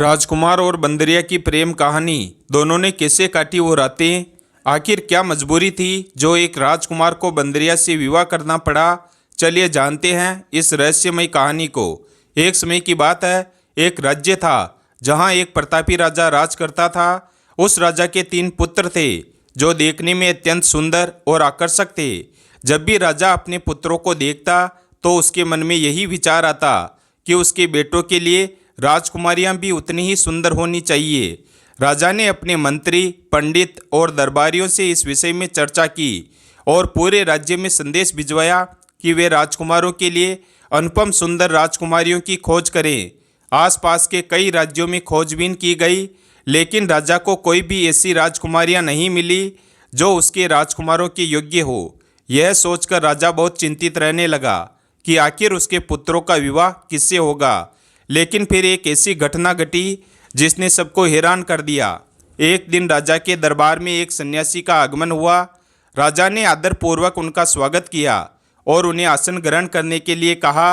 राजकुमार और बंदरिया की प्रेम कहानी, दोनों ने कैसे काटी वो रातें। आखिर क्या मजबूरी थी जो एक राजकुमार को बंदरिया से विवाह करना पड़ा। चलिए जानते हैं इस रहस्यमय कहानी को। एक समय की बात है, एक राज्य था जहां एक प्रतापी राजा राज करता था। उस राजा के 3 पुत्र थे जो देखने में अत्यंत सुंदर और आकर्षक थे। जब भी राजा अपने पुत्रों को देखता तो उसके मन में यही विचार आता कि उसके बेटों के लिए राजकुमारियां भी उतनी ही सुंदर होनी चाहिए। राजा ने अपने मंत्री, पंडित और दरबारियों से इस विषय में चर्चा की और पूरे राज्य में संदेश भिजवाया कि वे राजकुमारों के लिए अनुपम सुंदर राजकुमारियों की खोज करें। आसपास के कई राज्यों में खोजबीन की गई, लेकिन राजा को कोई भी ऐसी राजकुमारियां नहीं मिली जो उसके राजकुमारों के योग्य हो। यह सोचकर राजा बहुत चिंतित रहने लगा कि आखिर उसके पुत्रों का विवाह किससे होगा। लेकिन फिर एक ऐसी घटना घटी जिसने सबको हैरान कर दिया। एक दिन राजा के दरबार में एक सन्यासी का आगमन हुआ। राजा ने आदरपूर्वक उनका स्वागत किया और उन्हें आसन ग्रहण करने के लिए कहा।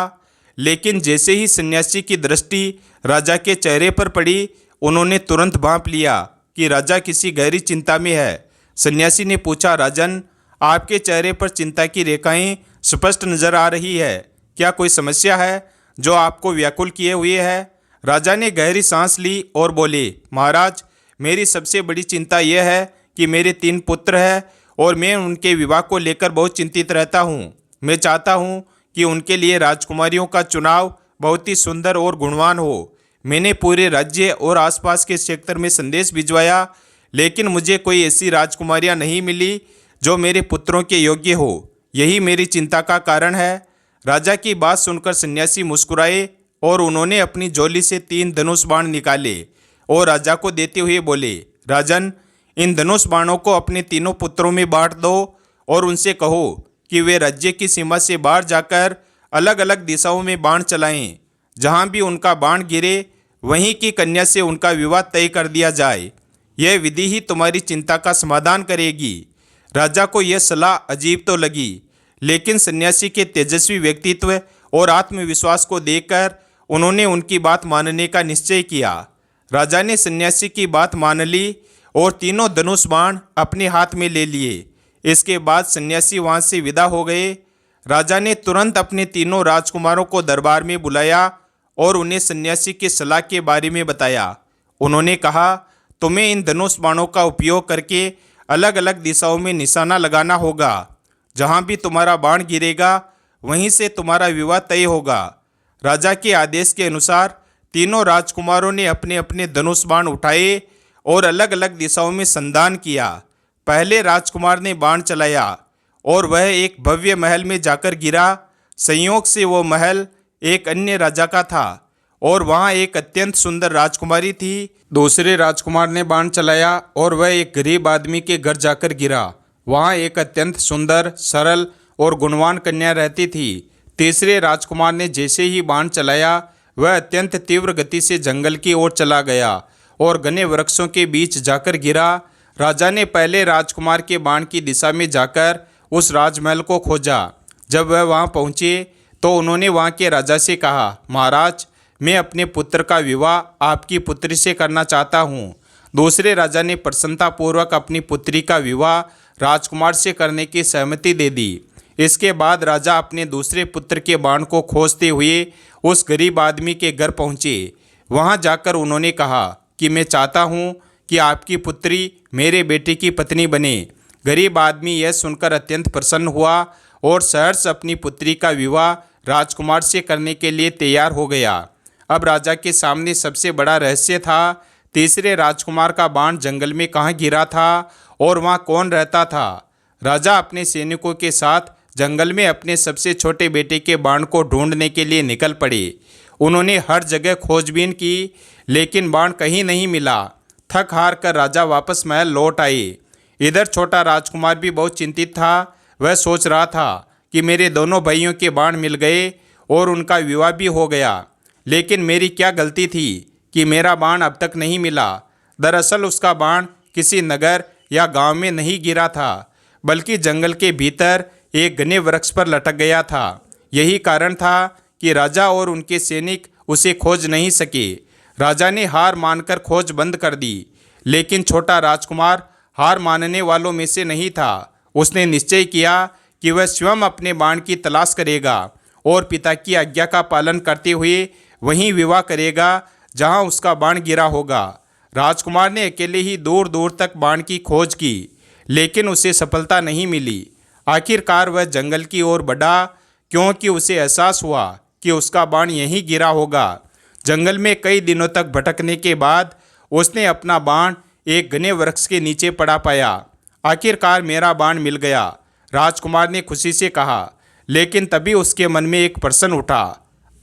लेकिन जैसे ही सन्यासी की दृष्टि राजा के चेहरे पर पड़ी, उन्होंने तुरंत भांप लिया कि राजा किसी गहरी चिंता में है। सन्यासी ने पूछा, राजन, आपके चेहरे पर चिंता की रेखाएं स्पष्ट नजर आ रही है। क्या कोई समस्या है जो आपको व्याकुल किए हुए है? राजा ने गहरी सांस ली और बोले, महाराज, मेरी सबसे बड़ी चिंता यह है कि मेरे 3 पुत्र हैं और मैं उनके विवाह को लेकर बहुत चिंतित रहता हूँ। मैं चाहता हूँ कि उनके लिए राजकुमारियों का चुनाव बहुत ही सुंदर और गुणवान हो। मैंने पूरे राज्य और आसपास के क्षेत्र में संदेश भिजवाया, लेकिन मुझे कोई ऐसी राजकुमारियाँ नहीं मिली जो मेरे पुत्रों के योग्य हो। यही मेरी चिंता का कारण है। राजा की बात सुनकर सन्यासी मुस्कुराए और उन्होंने अपनी झोली से 3 धनुष बाण निकाले और राजा को देते हुए बोले, राजन, इन धनुष बाणों को अपने तीनों पुत्रों में बांट दो और उनसे कहो कि वे राज्य की सीमा से बाहर जाकर अलग अलग दिशाओं में बाण चलाएं। जहां भी उनका बाण गिरे वहीं की कन्या से उनका विवाह तय कर दिया जाए। यह विधि ही तुम्हारी चिंता का समाधान करेगी। राजा को यह सलाह अजीब तो लगी, लेकिन सन्यासी के तेजस्वी व्यक्तित्व और आत्मविश्वास को देखकर उन्होंने उनकी बात मानने का निश्चय किया। राजा ने सन्यासी की बात मान ली और तीनों धनुष बाण अपने हाथ में ले लिए। इसके बाद सन्यासी वहां से विदा हो गए। राजा ने तुरंत अपने तीनों राजकुमारों को दरबार में बुलाया और उन्हें सन्यासी की सलाह के बारे में बताया। उन्होंने कहा, तुम्हें इन धनुष बाणों का उपयोग करके अलग अलग दिशाओं में निशाना लगाना होगा। जहां भी तुम्हारा बाण गिरेगा वहीं से तुम्हारा विवाह तय होगा। राजा के आदेश के अनुसार तीनों राजकुमारों ने अपने अपने धनुष बाण उठाए और अलग अलग दिशाओं में संधान किया। पहले राजकुमार ने बाण चलाया और वह एक भव्य महल में जाकर गिरा। संयोग से वो महल एक अन्य राजा का था और वहाँ एक अत्यंत सुंदर राजकुमारी थी। दूसरे राजकुमार ने बाण चलाया और वह एक गरीब आदमी के घर जाकर गिरा। वहाँ एक अत्यंत सुंदर, सरल और गुणवान कन्या रहती थी। तीसरे राजकुमार ने जैसे ही बाण चलाया, वह अत्यंत तीव्र गति से जंगल की ओर चला गया और घने वृक्षों के बीच जाकर गिरा। राजा ने पहले राजकुमार के बाण की दिशा में जाकर उस राजमहल को खोजा। जब वह वहाँ पहुँचे तो उन्होंने वहाँ के राजा से कहा, महाराज, मैं अपने पुत्र का विवाह आपकी पुत्री से करना चाहता हूँ। दूसरे राजा ने प्रसन्नतापूर्वक अपनी पुत्री का विवाह राजकुमार से करने की सहमति दे दी। इसके बाद राजा अपने दूसरे पुत्र के बाण को खोजते हुए उस गरीब आदमी के घर पहुँचे। वहाँ जाकर उन्होंने कहा कि मैं चाहता हूँ कि आपकी पुत्री मेरे बेटे की पत्नी बने। गरीब आदमी यह सुनकर अत्यंत प्रसन्न हुआ और सहर्ष अपनी पुत्री का विवाह राजकुमार से करने के लिए तैयार हो गया। अब राजा के सामने सबसे बड़ा रहस्य था, तीसरे राजकुमार का बाण जंगल में कहाँ गिरा था और वहाँ कौन रहता था। राजा अपने सैनिकों के साथ जंगल में अपने सबसे छोटे बेटे के बाण को ढूंढने के लिए निकल पड़े। उन्होंने हर जगह खोजबीन की, लेकिन बाण कहीं नहीं मिला। थक हार कर राजा वापस महल लौट आए। इधर छोटा राजकुमार भी बहुत चिंतित था। वह सोच रहा था कि मेरे दोनों भाइयों के बाण मिल गए और उनका विवाह भी हो गया, लेकिन मेरी क्या गलती थी कि मेरा बाण अब तक नहीं मिला। दरअसल उसका बाण किसी नगर या गांव में नहीं गिरा था, बल्कि जंगल के भीतर एक घने वृक्ष पर लटक गया था। यही कारण था कि राजा और उनके सैनिक उसे खोज नहीं सके। राजा ने हार मानकर खोज बंद कर दी, लेकिन छोटा राजकुमार हार मानने वालों में से नहीं था। उसने निश्चय किया कि वह स्वयं अपने बाण की तलाश करेगा और पिता की आज्ञा का पालन करते हुए वहीं विवाह करेगा जहां उसका बाण गिरा होगा। राजकुमार ने अकेले ही दूर दूर तक बाण की खोज की, लेकिन उसे सफलता नहीं मिली। आखिरकार वह जंगल की ओर बढ़ा, क्योंकि उसे एहसास हुआ कि उसका बाण यहीं गिरा होगा। जंगल में कई दिनों तक भटकने के बाद उसने अपना बाण एक घने वृक्ष के नीचे पड़ा पाया। आखिरकार मेरा बाण मिल गया, राजकुमार ने खुशी से कहा। लेकिन तभी उसके मन में एक प्रश्न उठा,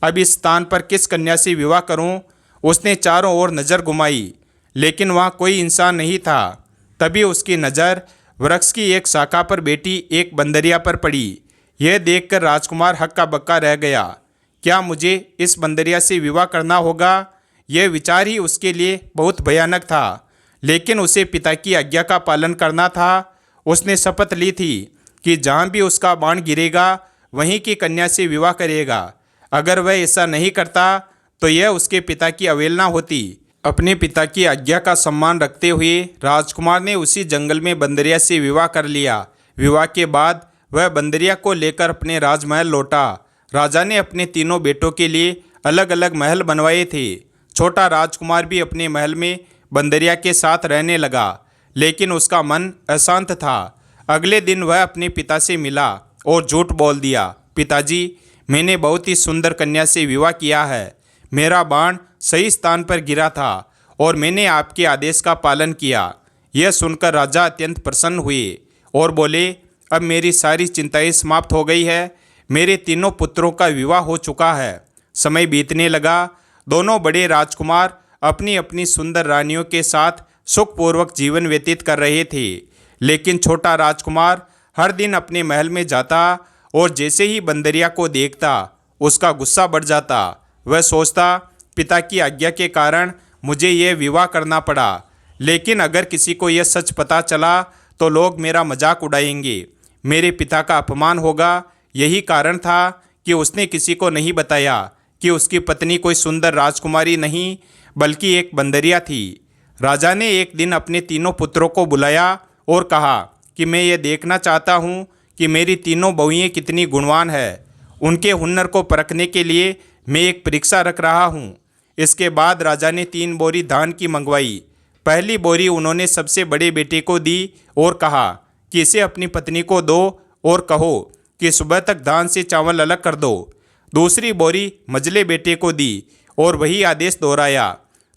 अब इस स्थान पर किस कन्या से विवाह करूं? उसने चारों ओर नज़र घुमाई, लेकिन वहाँ कोई इंसान नहीं था। तभी उसकी नज़र वृक्ष की एक शाखा पर बैठी एक बंदरिया पर पड़ी। यह देखकर राजकुमार हक्का बक्का रह गया। क्या मुझे इस बंदरिया से विवाह करना होगा? यह विचार ही उसके लिए बहुत भयानक था, लेकिन उसे पिता की आज्ञा का पालन करना था। उसने शपथ ली थी कि जहाँ भी उसका बाण गिरेगा वहीं की कन्या से विवाह करेगा। अगर वह ऐसा नहीं करता तो यह उसके पिता की अवहेलना होती। अपने पिता की आज्ञा का सम्मान रखते हुए राजकुमार ने उसी जंगल में बंदरिया से विवाह कर लिया। विवाह के बाद वह बंदरिया को लेकर अपने राजमहल लौटा। राजा ने अपने तीनों बेटों के लिए अलग अलग महल बनवाए थे। छोटा राजकुमार भी अपने महल में बंदरिया के साथ रहने लगा, लेकिन उसका मन अशांत था। अगले दिन वह अपने पिता से मिला और झूठ बोल दिया, पिताजी, मैंने बहुत ही सुंदर कन्या से विवाह किया है। मेरा बाण सही स्थान पर गिरा था और मैंने आपके आदेश का पालन किया। यह सुनकर राजा अत्यंत प्रसन्न हुए और बोले, अब मेरी सारी चिंताएं समाप्त हो गई है। मेरे तीनों पुत्रों का विवाह हो चुका है। समय बीतने लगा। दोनों बड़े राजकुमार अपनी अपनी सुंदर रानियों के साथ सुखपूर्वक जीवन व्यतीत कर रहे थे, लेकिन छोटा राजकुमार हर दिन अपने महल में जाता और जैसे ही बंदरिया को देखता उसका गुस्सा बढ़ जाता। वह सोचता, पिता की आज्ञा के कारण मुझे यह विवाह करना पड़ा, लेकिन अगर किसी को यह सच पता चला तो लोग मेरा मजाक उड़ाएंगे, मेरे पिता का अपमान होगा। यही कारण था कि उसने किसी को नहीं बताया कि उसकी पत्नी कोई सुंदर राजकुमारी नहीं बल्कि एक बंदरिया थी। राजा ने एक दिन अपने तीनों पुत्रों को बुलाया और कहा कि मैं ये देखना चाहता हूँ कि मेरी तीनों बहुएं कितनी गुणवान है। उनके हुनर को परखने के लिए मैं एक परीक्षा रख रहा हूँ। इसके बाद राजा ने 3 बोरी धान की मंगवाई। पहली बोरी उन्होंने सबसे बड़े बेटे को दी और कहा कि इसे अपनी पत्नी को दो और कहो कि सुबह तक धान से चावल अलग कर दो। दूसरी बोरी मझले बेटे को दी और वही आदेश दोहराया।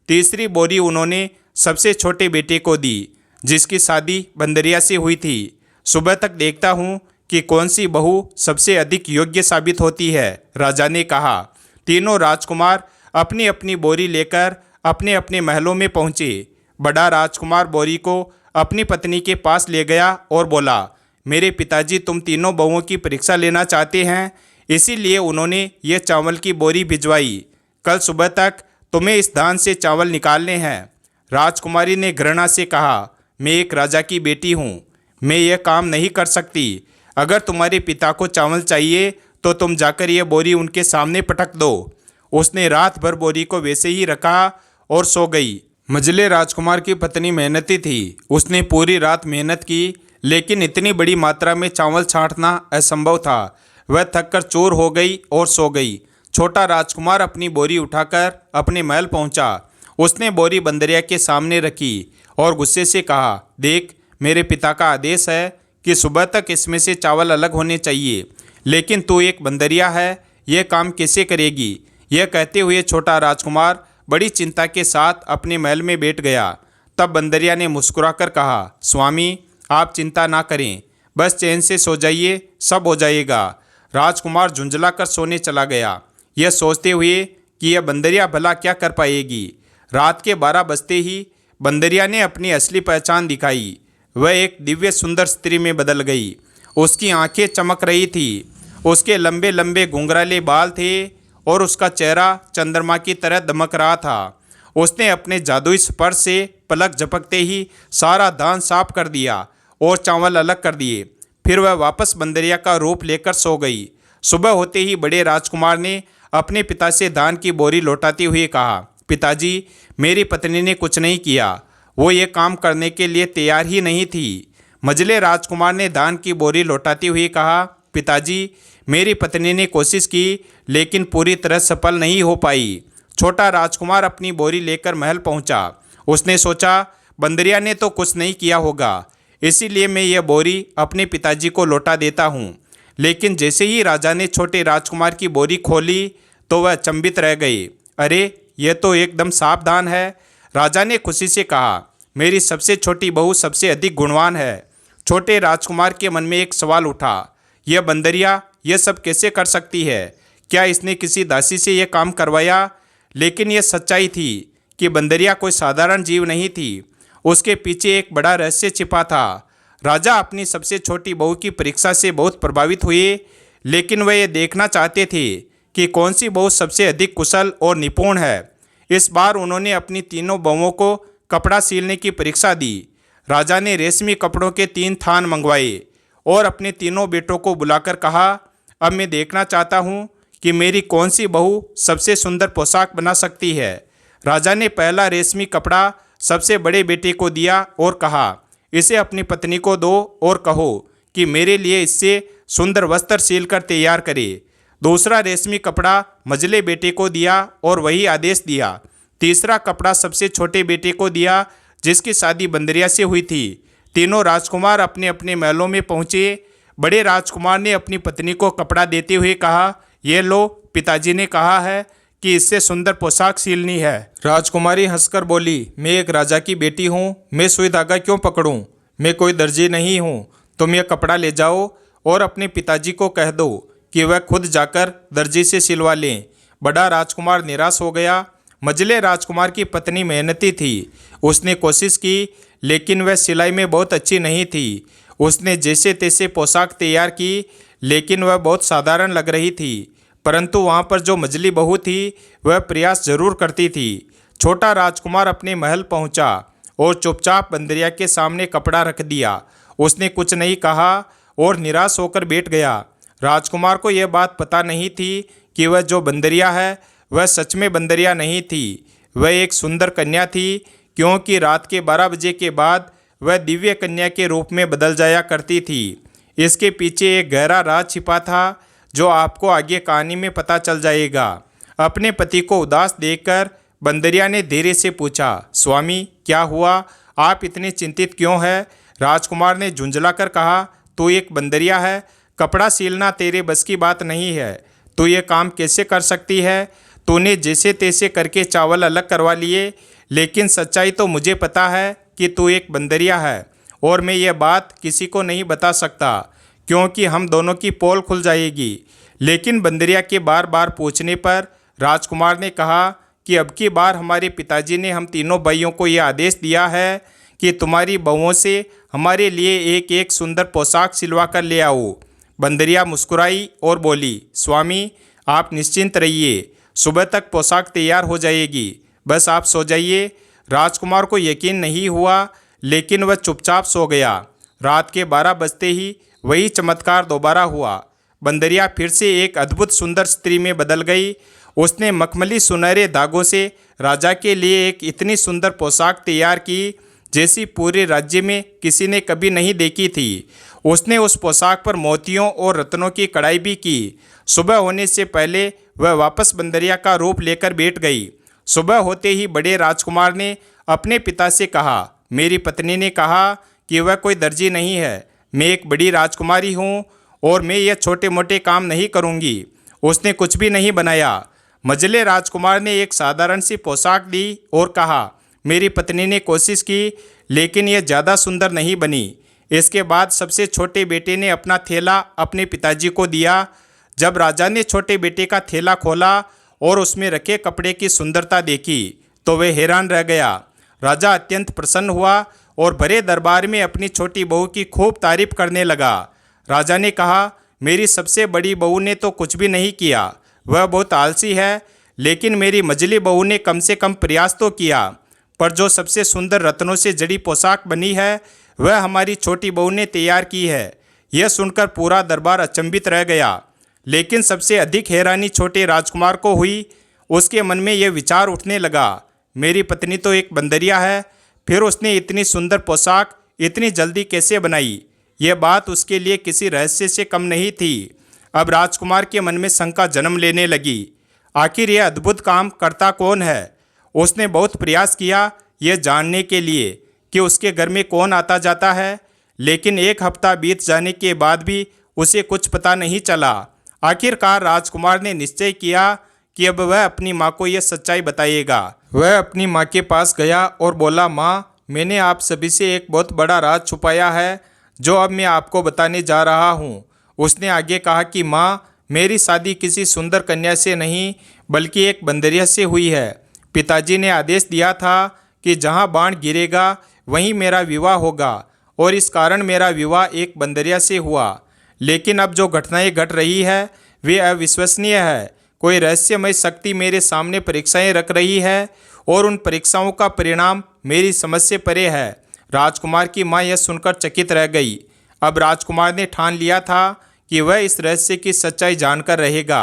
तीसरी बोरी उन्होंने सबसे छोटे बेटे को दी, जिसकी शादी बंदरिया से हुई थी। सुबह तक देखता हूँ कि कौन सी बहू सबसे अधिक योग्य साबित होती है, राजा ने कहा। तीनों राजकुमार अपनी अपनी बोरी लेकर अपने अपने महलों में पहुँचे। बड़ा राजकुमार बोरी को अपनी पत्नी के पास ले गया और बोला, मेरे पिताजी तुम तीनों बहुओं की परीक्षा लेना चाहते हैं, इसीलिए उन्होंने ये चावल की बोरी भिजवाई। कल सुबह तक तुम्हें इस धान से चावल निकालने हैं। राजकुमारी ने घृणा से कहा, मैं एक राजा की बेटी हूँ, मैं यह काम नहीं कर सकती। अगर तुम्हारे पिता को चावल चाहिए तो तुम जाकर यह बोरी उनके सामने पटक दो। उसने रात भर बोरी को वैसे ही रखा और सो गई। मझले राजकुमार की पत्नी मेहनती थी। उसने पूरी रात मेहनत की, लेकिन इतनी बड़ी मात्रा में चावल छांटना असंभव था। वह थककर चूर हो गई और सो गई। छोटा राजकुमार अपनी बोरी उठाकर अपने महल पहुंचा। उसने बोरी बंदरिया के सामने रखी और गुस्से से कहा, देख, मेरे पिता का आदेश है कि सुबह तक इसमें से चावल अलग होने चाहिए, लेकिन तू एक बंदरिया है, यह काम कैसे करेगी? यह कहते हुए छोटा राजकुमार बड़ी चिंता के साथ अपने महल में बैठ गया। तब बंदरिया ने मुस्कुराकर कहा, स्वामी, आप चिंता ना करें, बस चैन से सो जाइए, सब हो जाएगा। राजकुमार झुंझला कर सोने चला गया, यह सोचते हुए कि यह बंदरिया भला क्या कर पाएगी। रात के 12 बजते ही बंदरिया ने अपनी असली पहचान दिखाई। वह एक दिव्य सुंदर स्त्री में बदल गई। उसकी आंखें चमक रही थी, उसके लंबे लंबे घुंघराले बाल थे और उसका चेहरा चंद्रमा की तरह दमक रहा था। उसने अपने जादुई स्पर्श से पलक झपकते ही सारा धान साफ कर दिया और चावल अलग कर दिए। फिर वह वापस बंदरिया का रूप लेकर सो गई। सुबह होते ही बड़े राजकुमार ने अपने पिता से धान की बोरी लौटाते हुए कहा, पिताजी, मेरी पत्नी ने कुछ नहीं किया, वो ये काम करने के लिए तैयार ही नहीं थी। मझले राजकुमार ने धान की बोरी लौटाते हुए कहा, पिताजी, मेरी पत्नी ने कोशिश की लेकिन पूरी तरह सफल नहीं हो पाई। छोटा राजकुमार अपनी बोरी लेकर महल पहुंचा। उसने सोचा, बंदरिया ने तो कुछ नहीं किया होगा, इसीलिए मैं यह बोरी अपने पिताजी को लौटा देता हूँ। लेकिन जैसे ही राजा ने छोटे राजकुमार की बोरी खोली तो वह अचंभित रह गए। अरे, यह तो एकदम सावधान है। राजा ने खुशी से कहा, मेरी सबसे छोटी बहू सबसे अधिक गुणवान है। छोटे राजकुमार के मन में एक सवाल उठा, यह बंदरिया यह सब कैसे कर सकती है? क्या इसने किसी दासी से यह काम करवाया? लेकिन यह सच्चाई थी कि बंदरिया कोई साधारण जीव नहीं थी। उसके पीछे एक बड़ा रहस्य छिपा था। राजा अपनी सबसे छोटी बहू की परीक्षा से बहुत प्रभावित हुए, लेकिन वह ये देखना चाहते थे कि कौन सी बहू सबसे अधिक कुशल और निपुण है। इस बार उन्होंने अपनी तीनों बहुओं को कपड़ा सीलने की परीक्षा दी। राजा ने रेशमी कपड़ों के 3 थान मंगवाए और अपने तीनों बेटों को बुलाकर कहा, अब मैं देखना चाहता हूँ कि मेरी कौन सी बहू सबसे सुंदर पोशाक बना सकती है। राजा ने पहला रेशमी कपड़ा सबसे बड़े बेटे को दिया और कहा, इसे अपनी पत्नी को दो और कहो कि मेरे लिए इससे सुंदर वस्त्र सीलकर तैयार करे। दूसरा रेशमी कपड़ा मझले बेटे को दिया और वही आदेश दिया। तीसरा कपड़ा सबसे छोटे बेटे को दिया जिसकी शादी बंदरिया से हुई थी। तीनों राजकुमार अपने अपने महलों में पहुँचे। बड़े राजकुमार ने अपनी पत्नी को कपड़ा देते हुए कहा, ये लो, पिताजी ने कहा है कि इससे सुंदर पोशाक सीलनी है। राजकुमारी हंसकर बोली, मैं एक राजा की बेटी हूँ, मैं सुई धागा क्यों पकड़ूँ? मैं कोई दर्जी नहीं हूँ। तुम यह कपड़ा ले जाओ और अपने पिताजी को कह दो कि वह खुद जाकर दर्जी से सिलवा लें। बड़ा राजकुमार निराश हो गया। मझले राजकुमार की पत्नी मेहनती थी। उसने कोशिश की लेकिन वह सिलाई में बहुत अच्छी नहीं थी। उसने जैसे तैसे पोशाक तैयार की लेकिन वह बहुत साधारण लग रही थी। परंतु वहाँ पर जो मझली बहू थी वह प्रयास जरूर करती थी। छोटा राजकुमार अपने महल पहुँचा और चुपचाप बंदरिया के सामने कपड़ा रख दिया। उसने कुछ नहीं कहा और निराश होकर बैठ गया। राजकुमार को यह बात पता नहीं थी कि वह जो बंदरिया है वह सच में बंदरिया नहीं थी। वह एक सुंदर कन्या थी, क्योंकि रात के 12 बजे के बाद वह दिव्य कन्या के रूप में बदल जाया करती थी। इसके पीछे एक गहरा राज छिपा था जो आपको आगे कहानी में पता चल जाएगा। अपने पति को उदास देखकर बंदरिया ने धीरे से पूछा, स्वामी, क्या हुआ? आप इतने चिंतित क्यों हैं? राजकुमार ने झुंझलाकर कहा, तू एक बंदरिया है, कपड़ा सीलना तेरे बस की बात नहीं है। तू ये काम कैसे कर सकती है? तूने जैसे तैसे करके चावल अलग करवा लिए, लेकिन सच्चाई तो मुझे पता है कि तू एक बंदरिया है और मैं ये बात किसी को नहीं बता सकता क्योंकि हम दोनों की पोल खुल जाएगी। लेकिन बंदरिया के बार बार पूछने पर राजकुमार ने कहा कि अब की बार हमारे पिताजी ने हम तीनों भाइयों को यह आदेश दिया है कि तुम्हारी बहुओं से हमारे लिए एक एक सुंदर पोशाक सिलवा कर ले आओ। बंदरिया मुस्कुराई और बोली, स्वामी, आप निश्चिंत रहिए, सुबह तक पोशाक तैयार हो जाएगी, बस आप सो जाइए। राजकुमार को यकीन नहीं हुआ लेकिन वह चुपचाप सो गया। रात के 12 बजते ही वही चमत्कार दोबारा हुआ। बंदरिया फिर से एक अद्भुत सुंदर स्त्री में बदल गई। उसने मखमली सुनहरे धागों से राजा के लिए एक इतनी सुंदर पोशाक तैयार की जैसी पूरे राज्य में किसी ने कभी नहीं देखी थी। उसने उस पोशाक पर मोतियों और रत्नों की कढ़ाई भी की। सुबह होने से पहले वह वापस बंदरिया का रूप लेकर बैठ गई। सुबह होते ही बड़े राजकुमार ने अपने पिता से कहा, मेरी पत्नी ने कहा कि वह कोई दर्जी नहीं है, मैं एक बड़ी राजकुमारी हूँ और मैं यह छोटे मोटे काम नहीं करूँगी। उसने कुछ भी नहीं बनाया। मझले राजकुमार ने एक साधारण सी पोशाक दी और कहा, मेरी पत्नी ने कोशिश की लेकिन यह ज़्यादा सुंदर नहीं बनी। इसके बाद सबसे छोटे बेटे ने अपना थैला अपने पिताजी को दिया। जब राजा ने छोटे बेटे का थैला खोला और उसमें रखे कपड़े की सुंदरता देखी तो वह हैरान रह गया। राजा अत्यंत प्रसन्न हुआ और भरे दरबार में अपनी छोटी बहू की खूब तारीफ करने लगा। राजा ने कहा, मेरी सबसे बड़ी बहू ने तो कुछ भी नहीं किया, वह बहुत आलसी है, लेकिन मेरी मझली बहू ने कम से कम प्रयास तो किया। पर जो सबसे सुंदर रत्नों से जड़ी पोशाक बनी है वह हमारी छोटी बहू ने तैयार की है। यह सुनकर पूरा दरबार अचंभित रह गया। लेकिन सबसे अधिक हैरानी छोटे राजकुमार को हुई। उसके मन में यह विचार उठने लगा, मेरी पत्नी तो एक बंदरिया है, फिर उसने इतनी सुंदर पोशाक इतनी जल्दी कैसे बनाई। यह बात उसके लिए किसी रहस्य से कम नहीं थी। अब राजकुमार के मन में शंका जन्म लेने लगी, आखिर यह अद्भुत काम करता कौन है। उसने बहुत प्रयास किया यह जानने के लिए कि उसके घर में कौन आता जाता है, लेकिन एक हफ्ता बीत जाने के बाद भी उसे कुछ पता नहीं चला। आखिरकार राजकुमार ने निश्चय किया कि अब वह अपनी माँ को यह सच्चाई बताएगा। वह अपनी माँ के पास गया और बोला, माँ, मैंने आप सभी से एक बहुत बड़ा राज छुपाया है जो अब मैं आपको बताने जा रहा हूँ। उसने आगे कहा कि माँ, मेरी शादी किसी सुंदर कन्या से नहीं बल्कि एक बंदरिया से हुई है। पिताजी ने आदेश दिया था कि जहाँ बाण गिरेगा वहीं मेरा विवाह होगा और इस कारण मेरा विवाह एक बंदरिया से हुआ। लेकिन अब जो घटनाएं घट रही है वे अविश्वसनीय है। कोई रहस्यमय शक्ति मेरे सामने परीक्षाएं रख रही है और उन परीक्षाओं का परिणाम मेरी समझ से परे है। राजकुमार की माँ यह सुनकर चकित रह गई। अब राजकुमार ने ठान लिया था कि वह इस रहस्य की सच्चाई जानकर रहेगा।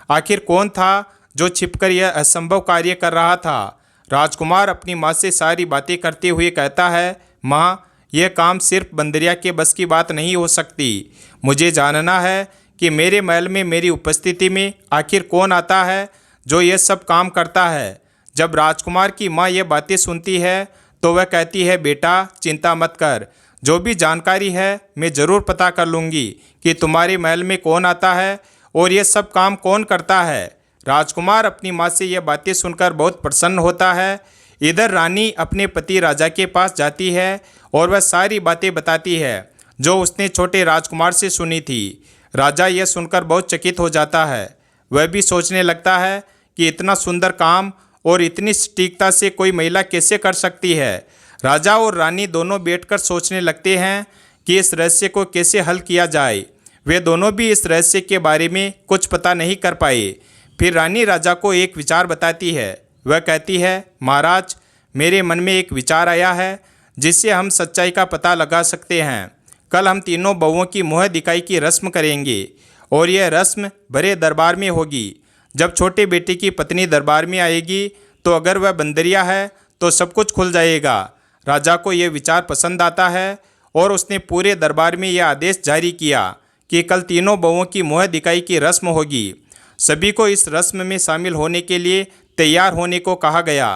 आखिर कौन था जो छिपकर यह असंभव कार्य कर रहा था। राजकुमार अपनी माँ से सारी बातें करते हुए कहता है, माँ, यह काम सिर्फ बंदरिया के बस की बात नहीं हो सकती। मुझे जानना है कि मेरे महल में मेरी उपस्थिति में आखिर कौन आता है जो यह सब काम करता है। जब राजकुमार की माँ यह बातें सुनती है तो वह कहती है, बेटा चिंता मत कर, जो भी जानकारी है मैं ज़रूर पता कर लूँगी कि तुम्हारे महल में कौन आता है और यह सब काम कौन करता है। राजकुमार अपनी माँ से यह बातें सुनकर बहुत प्रसन्न होता है। इधर रानी अपने पति राजा के पास जाती है और वह सारी बातें बताती है जो उसने छोटे राजकुमार से सुनी थी। राजा यह सुनकर बहुत चकित हो जाता है। वह भी सोचने लगता है कि इतना सुंदर काम और इतनी सटीकता से कोई महिला कैसे कर सकती है। राजा और रानी दोनों बैठकर सोचने लगते हैं कि इस रहस्य को कैसे हल किया जाए। वे दोनों भी इस रहस्य के बारे में कुछ पता नहीं कर पाए। फिर रानी राजा को एक विचार बताती है। वह कहती है, महाराज, मेरे मन में एक विचार आया है जिससे हम सच्चाई का पता लगा सकते हैं। कल हम तीनों बहुओं की मुँह दिखाई की रस्म करेंगे और यह रस्म बड़े दरबार में होगी। जब छोटे बेटे की पत्नी दरबार में आएगी तो अगर वह बंदरिया है तो सब कुछ खुल जाएगा। राजा को यह विचार पसंद आता है और उसने पूरे दरबार में यह आदेश जारी किया कि कल तीनों बहुओं की मुँह दिखाई की रस्म होगी। सभी को इस रस्म में शामिल होने के लिए तैयार होने को कहा गया।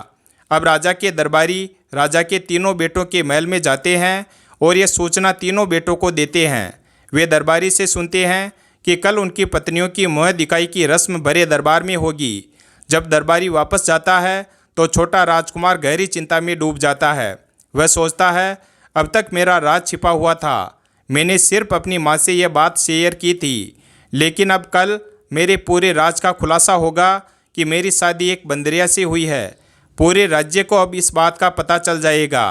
अब राजा के दरबारी राजा के तीनों बेटों के महल में जाते हैं और यह सूचना तीनों बेटों को देते हैं। वे दरबारी से सुनते हैं कि कल उनकी पत्नियों की मुँह दिखाई की रस्म बड़े दरबार में होगी। जब दरबारी वापस जाता है तो छोटा राजकुमार गहरी चिंता में डूब जाता है। वह सोचता है, अब तक मेरा राज छिपा हुआ था। मैंने सिर्फ अपनी माँ से यह बात शेयर की थी, लेकिन अब कल मेरे पूरे राज का खुलासा होगा कि मेरी शादी एक बंदरिया से हुई है। पूरे राज्य को अब इस बात का पता चल जाएगा।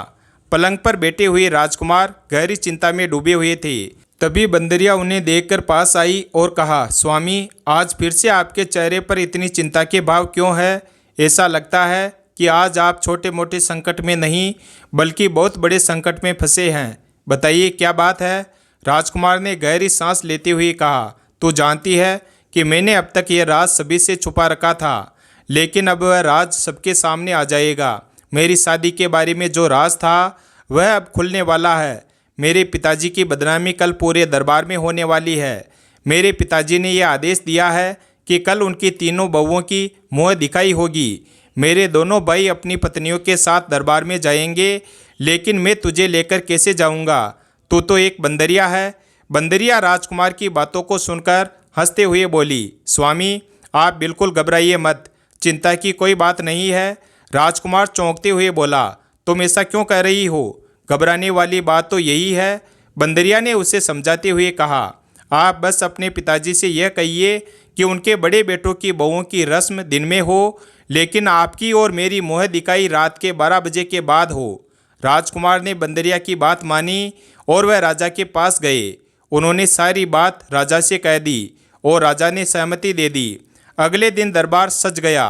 पलंग पर बैठे हुए राजकुमार गहरी चिंता में डूबे हुए थे। तभी बंदरिया उन्हें देखकर पास आई और कहा, स्वामी, आज फिर से आपके चेहरे पर इतनी चिंता के भाव क्यों है? ऐसा लगता है कि आज आप छोटे मोटे संकट में नहीं बल्कि बहुत बड़े संकट में फंसे हैं। बताइए क्या बात है? राजकुमार ने गहरी सांस लेते हुए कहा, तू जानती है कि मैंने अब तक यह राज सभी से छुपा रखा था, लेकिन अब वह राज सबके सामने आ जाएगा। मेरी शादी के बारे में जो राज था वह अब खुलने वाला है। मेरे पिताजी की बदनामी कल पूरे दरबार में होने वाली है। मेरे पिताजी ने यह आदेश दिया है कि कल उनकी तीनों बहुओं की मुँह दिखाई होगी। मेरे दोनों भाई अपनी पत्नियों के साथ दरबार में जाएंगे, लेकिन मैं तुझे लेकर कैसे जाऊंगा? तू तो एक बंदरिया है। बंदरिया राजकुमार की बातों को सुनकर हंसते हुए बोली, स्वामी, आप बिल्कुल घबराइए मत, चिंता की कोई बात नहीं है। राजकुमार चौंकते हुए बोला, तुम ऐसा क्यों कह रही हो? घबराने वाली बात तो यही है। बंदरिया ने उसे समझाते हुए कहा, आप बस अपने पिताजी से यह कहिए कि उनके बड़े बेटों की बहुओं की रस्म दिन में हो, लेकिन आपकी और मेरी मुँह दिखाई रात के 12 बजे के बाद हो। राजकुमार ने बंदरिया की बात मानी और वह राजा के पास गए। उन्होंने सारी बात राजा से कह दी और राजा ने सहमति दे दी। अगले दिन दरबार सज गया।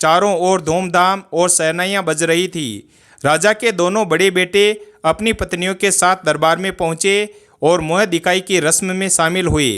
चारों ओर धूमधाम और शहनाइयाँ बज रही थी। राजा के दोनों बड़े बेटे अपनी पत्नियों के साथ दरबार में पहुँचे और मुँह दिखाई की रस्म में शामिल हुए।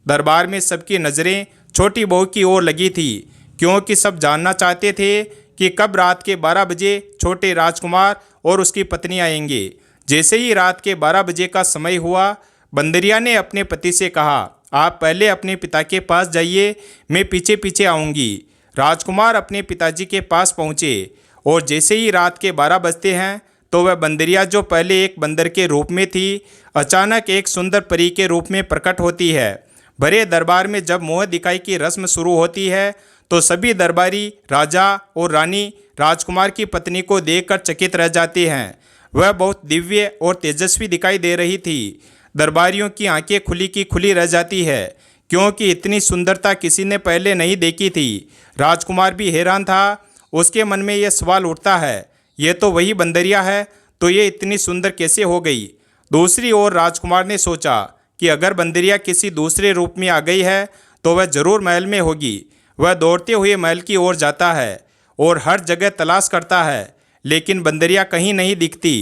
दरबार में सबकी नज़रें छोटी बहू की ओर लगी थी, क्योंकि सब जानना चाहते थे कि कब रात के 12 बजे छोटे राजकुमार और उसकी पत्नी आएंगे। जैसे ही रात के 12 बजे का समय हुआ, बंदरिया ने अपने पति से कहा, आप पहले अपने पिता के पास जाइए, मैं पीछे पीछे आऊँगी। राजकुमार अपने पिताजी के पास पहुँचे और जैसे ही रात के 12 बजते हैं तो वह बंदरिया, जो पहले एक बंदर के रूप में थी, अचानक एक सुंदर परी के रूप में प्रकट होती है। बड़े दरबार में जब मोह दिखाई की रस्म शुरू होती है तो सभी दरबारी राजा और रानी राजकुमार की पत्नी को देखकर चकित रह जाते हैं। वह बहुत दिव्य और तेजस्वी दिखाई दे रही थी। दरबारियों की आंखें खुली की खुली रह जाती है, क्योंकि इतनी सुंदरता किसी ने पहले नहीं देखी थी। राजकुमार भी हैरान था। उसके मन में यह सवाल उठता है, ये तो वही बंदरिया है, तो ये इतनी सुंदर कैसे हो गई। दूसरी ओर राजकुमार ने सोचा कि अगर बंदरिया किसी दूसरे रूप में आ गई है तो वह जरूर महल में होगी। वह दौड़ते हुए महल की ओर जाता है और हर जगह तलाश करता है, लेकिन बंदरिया कहीं नहीं दिखती।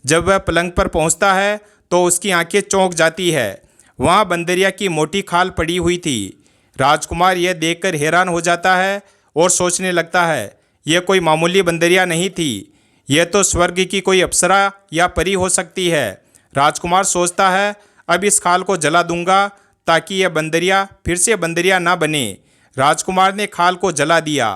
जब वह पलंग पर पहुंचता है तो उसकी आंखें चौंक जाती है। वहां बंदरिया की मोटी खाल पड़ी हुई थी। राजकुमार यह देखकर हैरान हो जाता है और सोचने लगता है, यह कोई मामूली बंदरिया नहीं थी, यह तो स्वर्ग की कोई अप्सरा या परी हो सकती है। राजकुमार सोचता है, अब इस खाल को जला दूंगा ताकि यह बंदरिया फिर से बंदरिया ना बने। राजकुमार ने खाल को जला दिया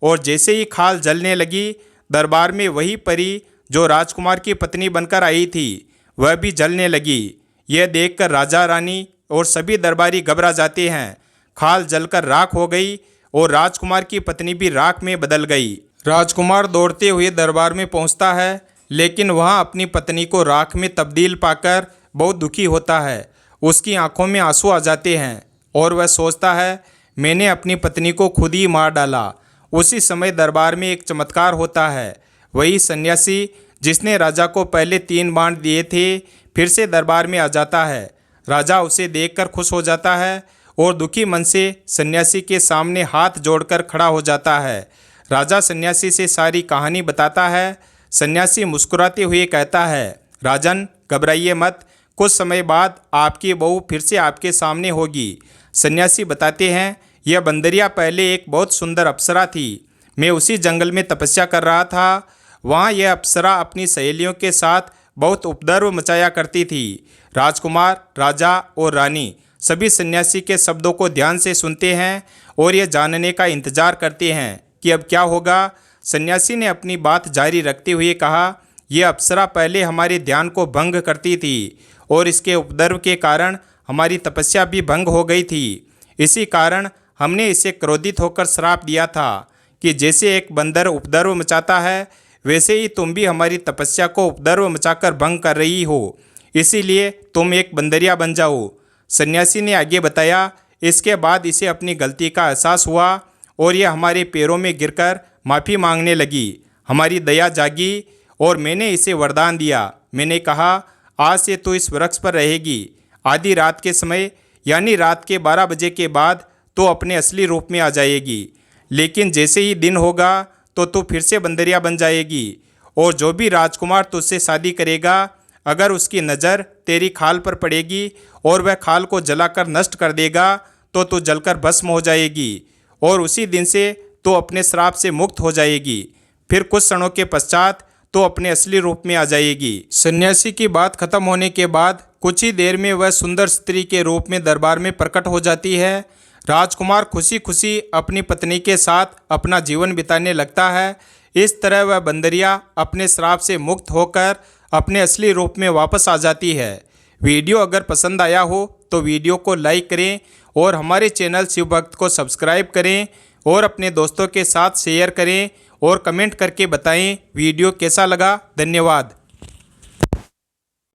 और जैसे ही खाल जलने लगी, दरबार में वही परी जो राजकुमार की पत्नी बनकर आई थी, वह भी जलने लगी। यह देखकर राजा रानी और सभी दरबारी घबरा जाते हैं। खाल जलकर राख हो गई और राजकुमार की पत्नी भी राख में बदल गई। राजकुमार दौड़ते हुए दरबार में पहुंचता है, लेकिन वहां अपनी पत्नी को राख में तब्दील पाकर बहुत दुखी होता है। उसकी आंखों में आंसू आ जाते हैं और वह सोचता है, मैंने अपनी पत्नी को खुद ही मार डाला। उसी समय दरबार में एक चमत्कार होता है। वही सन्यासी जिसने राजा को पहले 3 बाण दिए थे, फिर से दरबार में आ जाता है। राजा उसे देखकर खुश हो जाता है और दुखी मन से सन्यासी के सामने हाथ जोड़कर खड़ा हो जाता है। राजा सन्यासी से सारी कहानी बताता है। सन्यासी मुस्कुराते हुए कहता है, राजन, घबराइए मत, कुछ समय बाद आपकी बहू फिर से आपके सामने होगी। सन्यासी बताते हैं, यह बंदरिया पहले एक बहुत सुंदर अप्सरा थी। मैं उसी जंगल में तपस्या कर रहा था। वहाँ यह अप्सरा अपनी सहेलियों के साथ बहुत उपद्रव मचाया करती थी। राजकुमार, राजा और रानी सभी सन्यासी के शब्दों को ध्यान से सुनते हैं और यह जानने का इंतजार करते हैं कि अब क्या होगा। सन्यासी ने अपनी बात जारी रखते हुए कहा, यह अप्सरा पहले हमारे ध्यान को भंग करती थी और इसके उपद्रव के कारण हमारी तपस्या भी भंग हो गई थी। इसी कारण हमने इसे क्रोधित होकर श्राप दिया था कि जैसे एक बंदर उपद्रव मचाता है, वैसे ही तुम भी हमारी तपस्या को उपद्रव मचाकर भंग कर रही हो। इसीलिए तुम एक बंदरिया बन जाओ। सन्यासी ने आगे बताया, इसके बाद इसे अपनी गलती का एहसास हुआ और यह हमारे पैरों में गिरकर माफ़ी मांगने लगी। हमारी दया जागी और मैंने इसे वरदान दिया। मैंने कहा, आज से तो इस वृक्ष पर रहेगी। आधी रात के समय यानी रात के 12 बजे के बाद तो अपने असली रूप में आ जाएगी, लेकिन जैसे ही दिन होगा तो तू फिर से बंदरिया बन जाएगी। और जो भी राजकुमार तुझसे शादी करेगा, अगर उसकी नज़र तेरी खाल पर पड़ेगी और वह खाल को जलाकर नष्ट कर देगा तो तू जलकर भस्म हो जाएगी और उसी दिन से तो अपने श्राप से मुक्त हो जाएगी। फिर कुछ क्षणों के पश्चात तो अपने असली रूप में आ जाएगी। सन्यासी की बात खत्म होने के बाद कुछ ही देर में वह सुंदर स्त्री के रूप में दरबार में प्रकट हो जाती है। राजकुमार खुशी खुशी अपनी पत्नी के साथ अपना जीवन बिताने लगता है। इस तरह वह बंदरिया अपने श्राप से मुक्त होकर अपने असली रूप में वापस आ जाती है। वीडियो अगर पसंद आया हो तो वीडियो को लाइक करें और हमारे चैनल शिव भक्त को सब्सक्राइब करें और अपने दोस्तों के साथ शेयर करें और कमेंट करके बताएं वीडियो कैसा लगा। धन्यवाद।